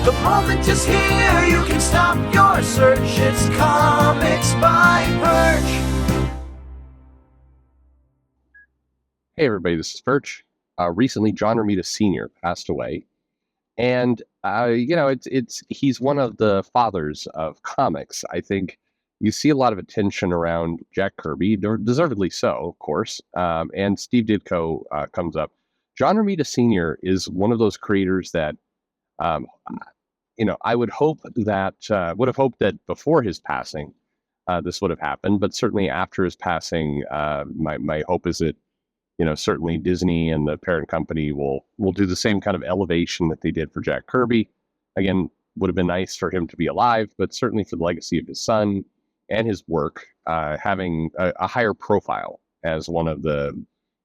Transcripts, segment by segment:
The moment is here, you can stop your search. It's Comics by Perch. Hey everybody, this is Perch. Recently, John Romita Sr. passed away, and he's one of the fathers of comics. I think you see a lot of attention around Jack Kirby, deservedly so, of course, and Steve Ditko comes up. John Romita Sr. is one of those creators that, um, I would have hoped that before his passing, this would have happened, but certainly after his passing, my hope is that certainly Disney and the parent company will do the same kind of elevation that they did for Jack Kirby. Again, would have been nice for him to be alive, but certainly for the legacy of his son and his work, having a higher profile as one of the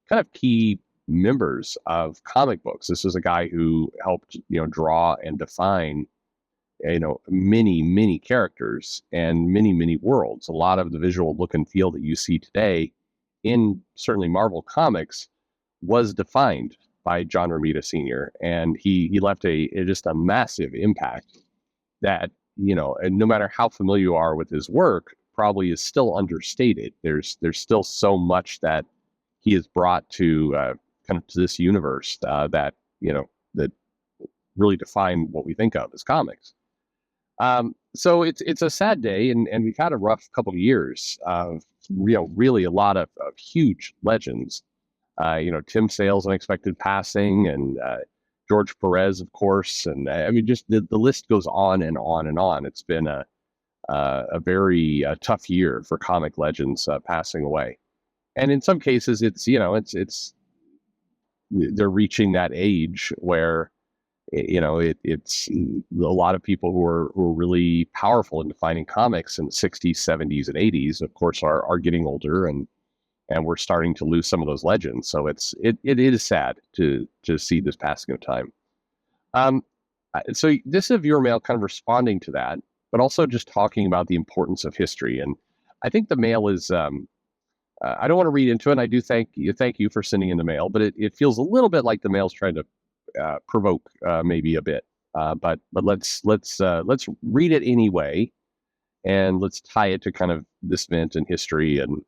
kind of key members of comic books. This is a guy who helped, draw and define, many characters and many worlds. A lot of the visual look and feel that you see today in certainly Marvel Comics was defined by John Romita Sr. And he left just a massive impact that, and no matter how familiar you are with his work, probably is still understated. There's still so much that he has brought to kind of to this universe that really define what we think of as comics. So it's a sad day, and we've had a rough couple of years of really a lot of huge legends. Tim Sale's unexpected passing, and George Perez, of course, and I mean, just the list goes on and on and on. It's been a very tough year for comic legends passing away, and in some cases, it's they're reaching that age where it's a lot of people who are really powerful in defining comics in the 60s, 70s, and 80s, of course, are getting older, and we're starting to lose some of those legends. So it is sad to see this passing of time. So this is a viewer mail kind of responding to that, but also just talking about the importance of history. And I think the mail is, I don't want to read into it. And I do thank you for sending in the mail, but it feels a little bit like the mail's trying to provoke maybe a bit, but let's read it anyway, and let's tie it to kind of this event in history and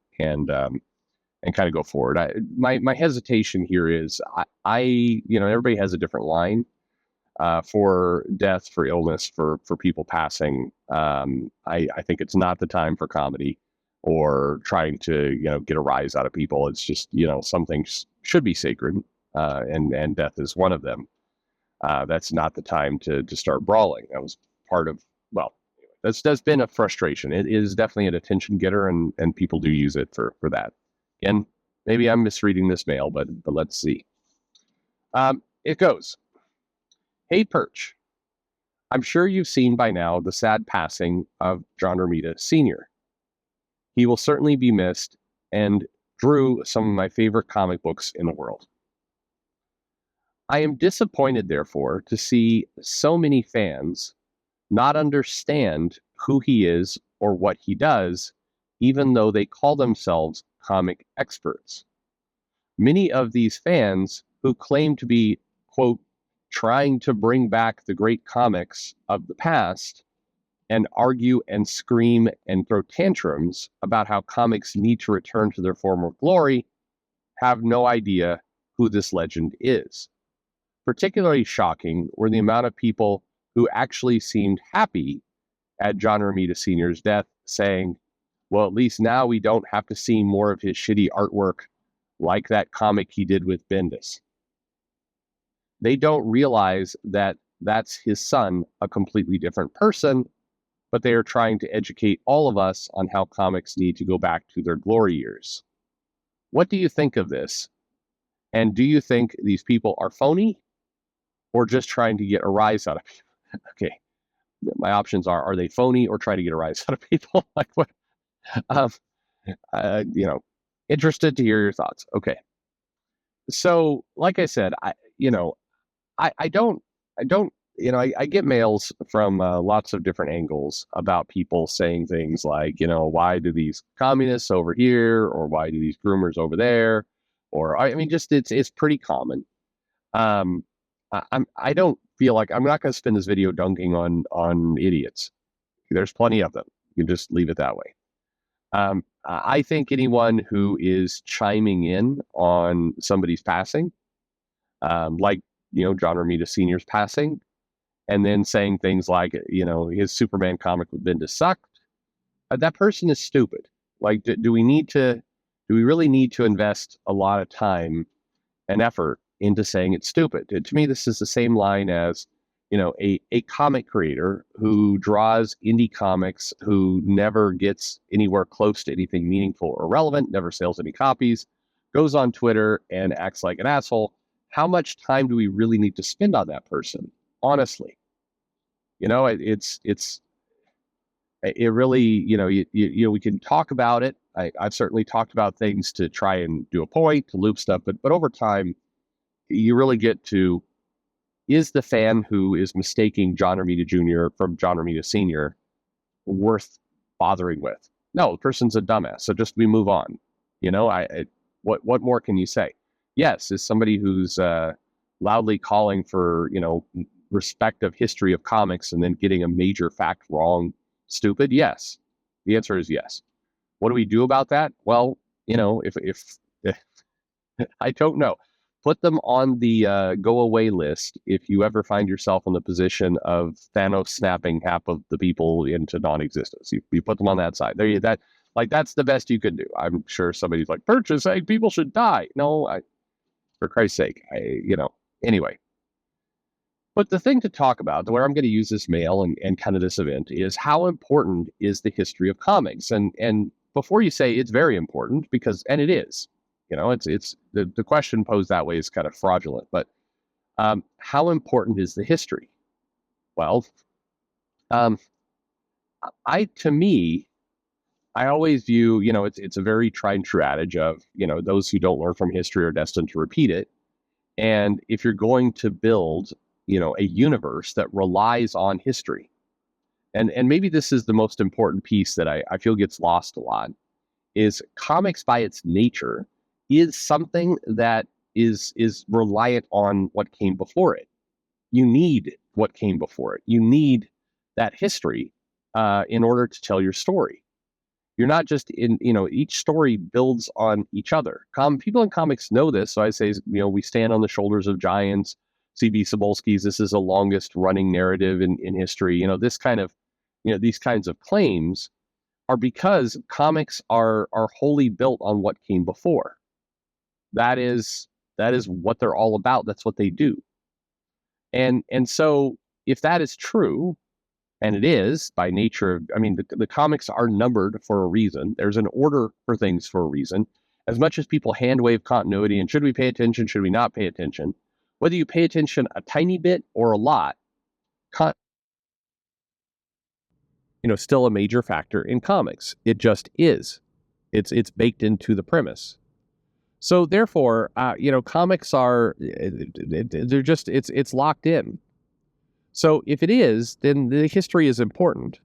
kind of go forward. My hesitation here is I everybody has a different line for death, for illness, for people passing. I think it's not the time for comedy or trying to get a rise out of people. It's just some things should be sacred. And death is one of them. That's not the time to start brawling. That was part of, that's been a frustration. It is definitely an attention getter, and people do use it for that. Again, maybe I'm misreading this mail, but let's see. It goes, "Hey Perch, I'm sure you've seen by now the sad passing of John Romita Sr. He will certainly be missed and drew some of my favorite comic books in the world. I am disappointed, therefore, to see so many fans not understand who he is or what he does, even though they call themselves comic experts. Many of these fans who claim to be, quote, trying to bring back the great comics of the past and argue and scream and throw tantrums about how comics need to return to their former glory have no idea who this legend is. Particularly shocking were the amount of people who actually seemed happy at John Romita Sr.'s death, saying, well, at least now we don't have to see more of his shitty artwork like that comic he did with Bendis. They don't realize that that's his son, a completely different person, but they are trying to educate all of us on how comics need to go back to their glory years. What do you think of this? And do you think these people are phony or just trying to get a rise out of people?" Okay, my options are they phony or trying to get a rise out of people? Like what? Um, interested to hear your thoughts. Okay. So, like I said, I don't, I get mails from lots of different angles about people saying things like, why do these communists over here, or why do these groomers over there, or I mean, just it's pretty common. I don't feel like I'm not going to spend this video dunking on idiots. There's plenty of them. You can just leave it that way. I think anyone who is chiming in on somebody's passing, like John Romita Sr.'s passing, and then saying things like his Superman comic with Bendis sucked, that person is stupid. Like, do we need to? Do we really need to invest a lot of time and effort into saying it's stupid? To me, this is the same line as a comic creator who draws indie comics, who never gets anywhere close to anything meaningful or relevant, never sells any copies, goes on Twitter and acts like an asshole. How much time do we really need to spend on that person? Honestly, it really, we can talk about it. I've certainly talked about things to try and do a point, to loop stuff, but over time, you really get to, is the fan who is mistaking John Romita Jr. from John Romita Sr. worth bothering with? No, the person's a dumbass. So just we move on. What more can you say? Yes, is somebody who's loudly calling for respect of history of comics and then getting a major fact wrong stupid? Yes, the answer is yes. What do we do about that? Well, if I don't know. Put them on the go away list if you ever find yourself in the position of Thanos snapping half of the people into non-existence. You put them on that side. That's the best you can do. I'm sure somebody's like, Perch is saying people should die. No, for Christ's sake, anyway. But the thing to talk about, the way I'm going to use this mail and kind of this event, is how important is the history of comics. And before you say it's very important, and it is, it's the question posed that way is kind of fraudulent. But how important is the history? Well, to me, I always view, it's a very tried and true adage of, those who don't learn from history are destined to repeat it. And if you're going to build a universe that relies on history. And maybe this is the most important piece that I feel gets lost a lot, is comics by its nature is something that is reliant on what came before it. You need what came before it. You need that history in order to tell your story. You're not just each story builds on each other. People in comics know this. So I say, we stand on the shoulders of giants. C.B. Cebulski's, this is the longest running narrative in history. This kind of, these kinds of claims are because comics are wholly built on what came before. That is what they're all about. That's what they do. And so if that is true, and it is by nature, the comics are numbered for a reason. There's an order for things for a reason. As much as people hand wave continuity and should we pay attention, should we not pay attention, whether you pay attention a tiny bit or a lot, still a major factor in comics. It just is. It's baked into the premise. So therefore, comics are, they're just, it's locked in. So if it is, then the history is important.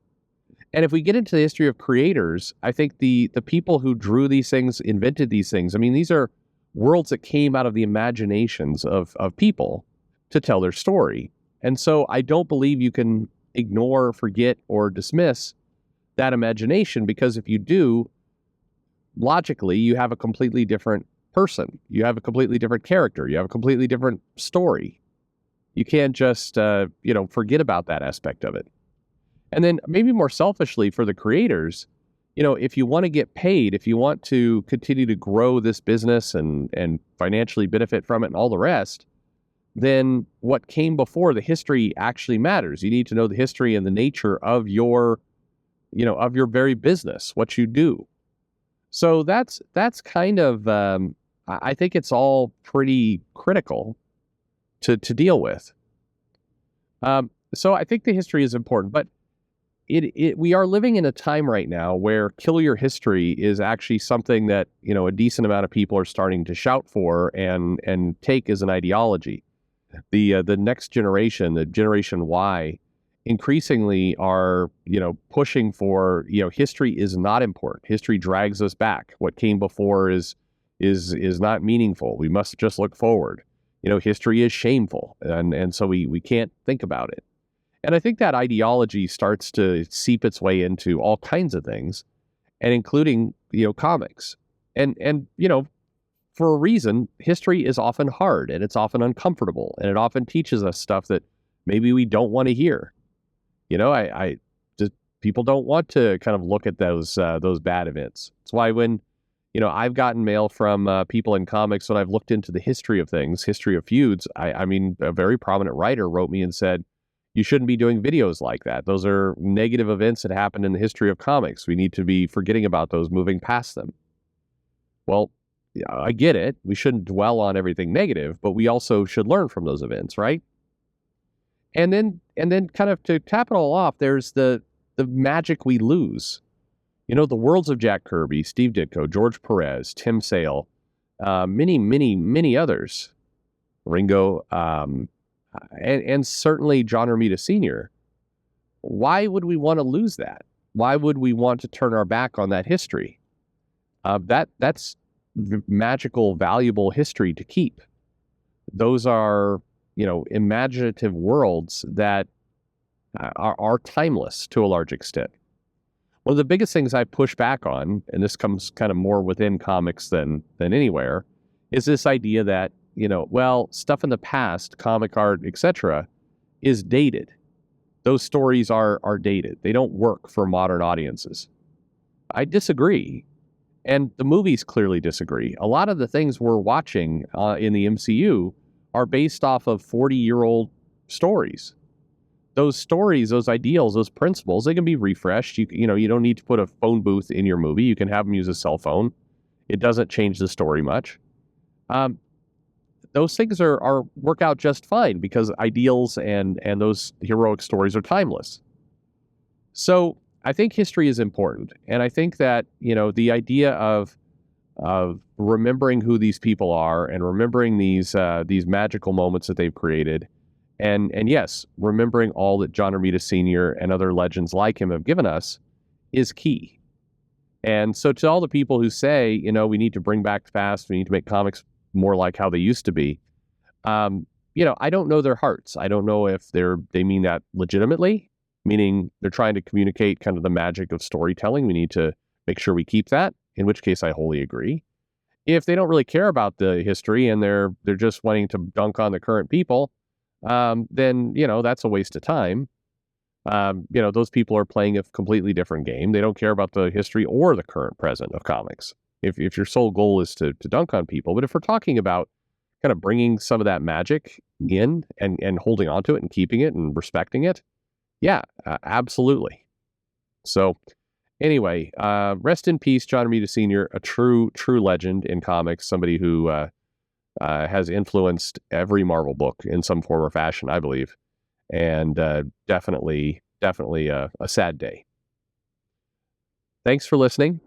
And if we get into the history of creators, I think the people who drew these things, invented these things, these are worlds that came out of the imaginations of people to tell their story. And so I don't believe you can ignore, forget, or dismiss that imagination, because if you do, logically, you have a completely different person. You have a completely different character. You have a completely different story. You can't just, forget about that aspect of it. And then maybe more selfishly for the creators, if you want to get paid, if you want to continue to grow this business and financially benefit from it and all the rest, then what came before, the history actually matters. You need to know the history and the nature of your very business, what you do. So that's kind of, I think it's all pretty critical to deal with. So I think the history is important, but we are living in a time right now where kill your history is actually something that, a decent amount of people are starting to shout for and take as an ideology. The next generation, the Generation Y, increasingly are, pushing for, history is not important. History drags us back. What came before is not meaningful. We must just look forward. history is shameful, and so we can't think about it. And I think that ideology starts to seep its way into all kinds of things, and including comics. And for a reason, history is often hard and it's often uncomfortable, and it often teaches us stuff that maybe we don't want to hear. I just people don't want to kind of look at those bad events. That's why when I've gotten mail from people in comics when I've looked into the history of things, history of feuds. I mean, a very prominent writer wrote me and said, "You shouldn't be doing videos like that. Those are negative events that happened in the history of comics. We need to be forgetting about those, moving past them." Well, yeah, I get it. We shouldn't dwell on everything negative, but we also should learn from those events, right? And then kind of to tap it all off, there's the magic we lose. The worlds of Jack Kirby, Steve Ditko, George Perez, Tim Sale, many, many, many others, Ringo, and certainly John Romita Sr. Why would we want to lose that? Why would we want to turn our back on that history? That's magical, valuable history to keep. Those are, imaginative worlds that are timeless to a large extent. One of the biggest things I push back on, and this comes kind of more within comics than anywhere, is this idea that, stuff in the past, comic art, etc., is dated. Those stories are dated. They don't work for modern audiences. I disagree. And the movies clearly disagree. A lot of the things we're watching in the MCU are based off of 40-year-old stories. Those stories, those ideals, those principles, they can be refreshed. You don't need to put a phone booth in your movie. You can have them use a cell phone. It doesn't change the story much. Those things are work out just fine because ideals and those heroic stories are timeless. So I think history is important, and I think that the idea of remembering who these people are and remembering these magical moments that they've created, and yes, remembering all that John Romita Sr. and other legends like him have given us is key. And so to all the people who say, we need to bring back the past, we need to make comics more like how they used to be, I don't know their hearts. I don't know if they mean that legitimately, meaning they're trying to communicate kind of the magic of storytelling. We need to make sure we keep that, in which case I wholly agree. If they don't really care about the history and they're just wanting to dunk on the current people, then, that's a waste of time. Those people are playing a completely different game. They don't care about the history or the current present of comics. If your sole goal is to dunk on people, but if we're talking about kind of bringing some of that magic in and holding on to it and keeping it and respecting it, yeah, absolutely. So anyway, rest in peace, John Romita Sr., a true legend in comics, somebody who has influenced every Marvel book in some form or fashion, I believe, and definitely a sad day. Thanks for listening.